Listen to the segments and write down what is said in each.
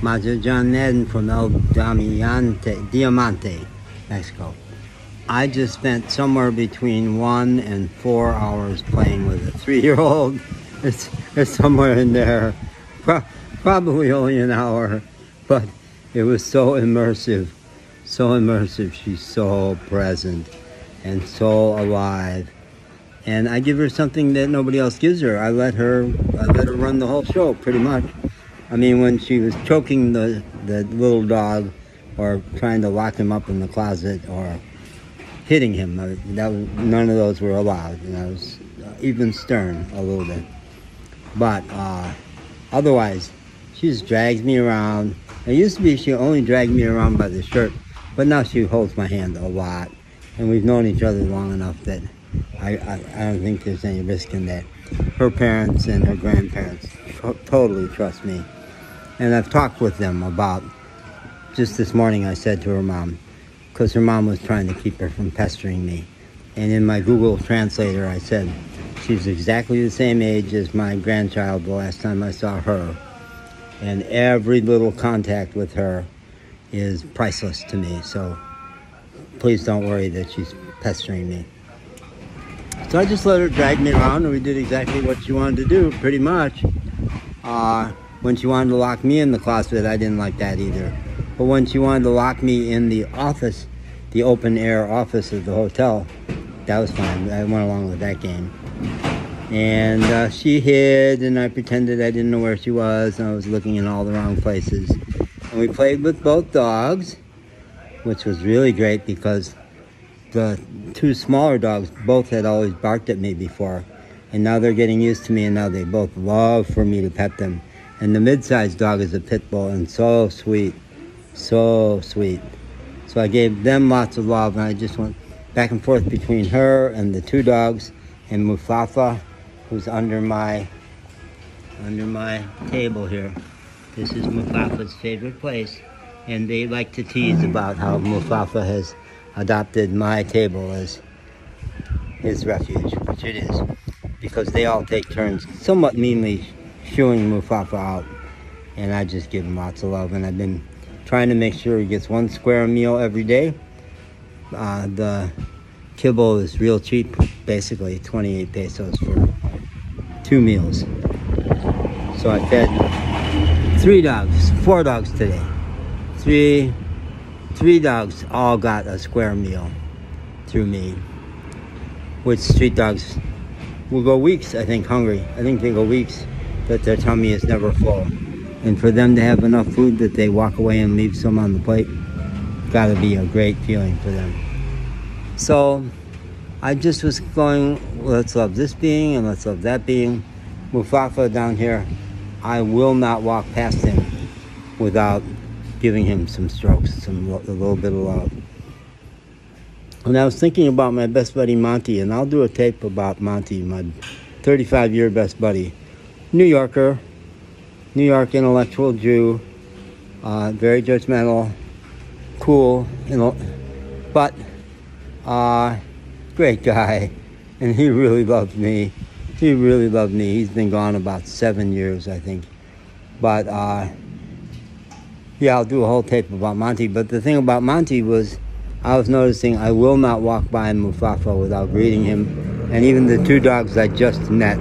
Mazatlán from Diamante, Mexico. I just spent somewhere between 1 and 4 hours playing with a 3-year-old. It's somewhere in there, probably only an hour, but it was so immersive, so immersive. She's so present and so alive. And I give her something that nobody else gives her. I let her run the whole show, pretty much. I mean, when she was choking the little dog, or trying to lock him up in the closet, or hitting him, none of those were allowed. And I was even stern a little bit. But otherwise, she just drags me around. It used to be she only dragged me around by the shirt, but now she holds my hand a lot. And we've known each other long enough that I don't think there's any risk in that. Her parents and her grandparents totally trust me. And I've talked with them about, just this morning I said to her mom, because her mom was trying to keep her from pestering me. And in my Google Translator I said, she's exactly the same age as my grandchild the last time I saw her. And every little contact with her is priceless to me. So please don't worry that she's pestering me. So I just let her drag me around, and we did exactly what she wanted to do, pretty much. When she wanted to lock me in the closet, I didn't like that either. But when she wanted to lock me in the office, the open air office of the hotel, that was fine. I went along with that game. And she hid, and I pretended I didn't know where she was, and I was looking in all the wrong places. And we played with both dogs, which was really great because the 2 smaller dogs both had always barked at me before, and now they're getting used to me, and now they both love for me to pet them. And the mid-sized dog is a pit bull, and so sweet, so sweet. So I gave them lots of love, and I just went back and forth between her and the 2 dogs and Mufafa, who's under my table here. This is Mufafa's favorite place, and they like to tease about how Mufafa has adopted my table as his refuge, which it is, because they all take turns somewhat meanly shooing Mufafa out, and I just give him lots of love. And I've been trying to make sure he gets 1 square meal every day. The kibble is real cheap, basically 28 pesos for 2 meals. So I fed 4 dogs today. Three dogs all got a square meal through me, which street dogs will go weeks, I think, hungry. I think they go weeks that their tummy is never full. And for them to have enough food that they walk away and leave some on the plate, gotta be a great feeling for them. So I just was going, let's love this being and let's love that being. Mufafa down here, I will not walk past him without giving him some strokes, a little bit of love. And I was thinking about my best buddy Monty, and I'll do a tape about Monty, my 35-year best buddy. New Yorker, New York intellectual Jew, very judgmental, cool, but great guy, and he really loved me. He really loved me. He's been gone about 7 years, I think. But yeah, I'll do a whole tape about Monty. But the thing about Monty was, I was noticing I will not walk by Mufafa without greeting him. And even the 2 dogs I just met,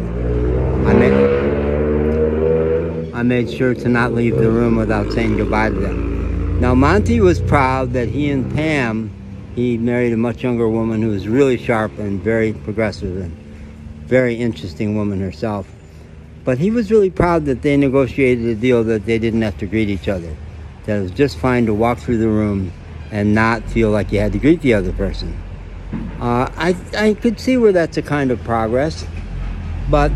I made sure to not leave the room without saying goodbye to them. Now, Monty was proud that he and Pam, he married a much younger woman who was really sharp and very progressive and very interesting woman herself. But he was really proud that they negotiated a deal that they didn't have to greet each other. That it was just fine to walk through the room and not feel like you had to greet the other person. I could see where that's a kind of progress, but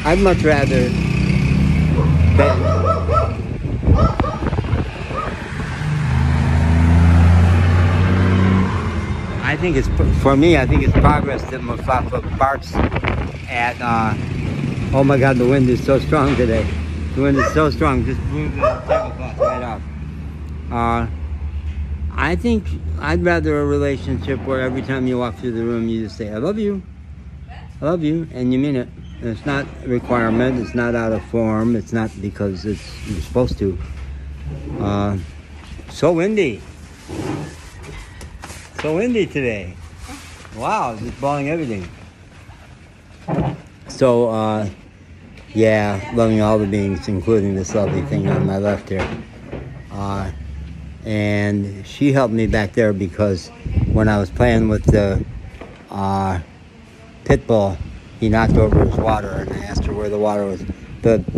I'd much rather I think it's progress that Mufafa barks at. Oh my God, the wind is so strong today. The wind is so strong, just blew the tablecloth right off. I think I'd rather a relationship where every time you walk through the room you just say, I love you, and you mean it. And it's not a requirement, it's not out of form, it's not because you're supposed to. So windy. So windy today. Wow, just blowing everything. So, yeah, loving all the beings, including this lovely thing on my left here. And she helped me back there because when I was playing with the pit bull, he knocked over his water, and I asked her where the water was.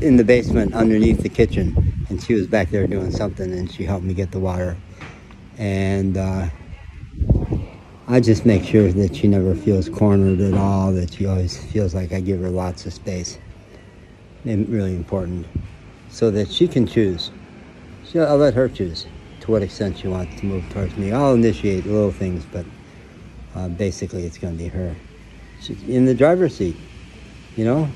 In the basement underneath the kitchen, and she was back there doing something, and she helped me get the water. And I just make sure that she never feels cornered at all, that she always feels like I give her lots of space. And really important, so that she can choose. I'll let her choose to what extent she wants to move towards me. I'll initiate little things, but basically it's going to be her. She's in the driver's seat, you know?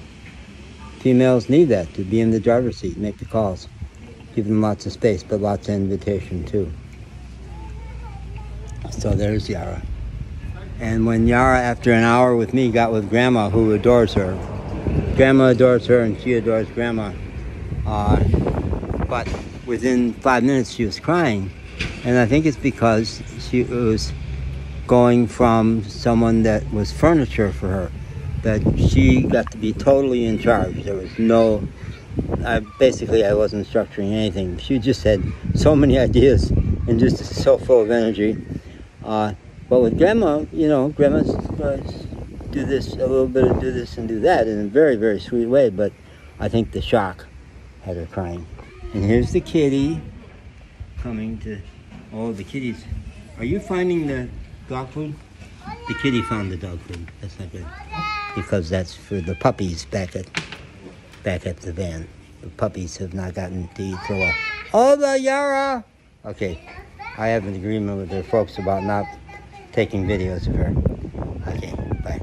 Females need that, to be in the driver's seat, make the calls. Give them lots of space, but lots of invitation too. So there's Yara. And when Yara, after an hour with me, got with Grandma, who adores her. Grandma adores her and she adores Grandma. But within 5 minutes she was crying. And I think it's because she was going from someone that was furniture for her, that she got to be totally in charge. There was no, basically I wasn't structuring anything. She just had so many ideas and just so full of energy. But with Grandma, you know, Grandma's do this, a little bit of do this and do that in a very, very sweet way, but I think the shock had her crying. And here's the kitty coming to, oh, the kitties. Are you finding the dog food? The kitty found the dog food. That's not good. Because that's for the puppies back at the van. The puppies have not gotten to eat for a while. Oh, the Yara! Okay, I have an agreement with their folks about not taking videos of her. Okay, bye.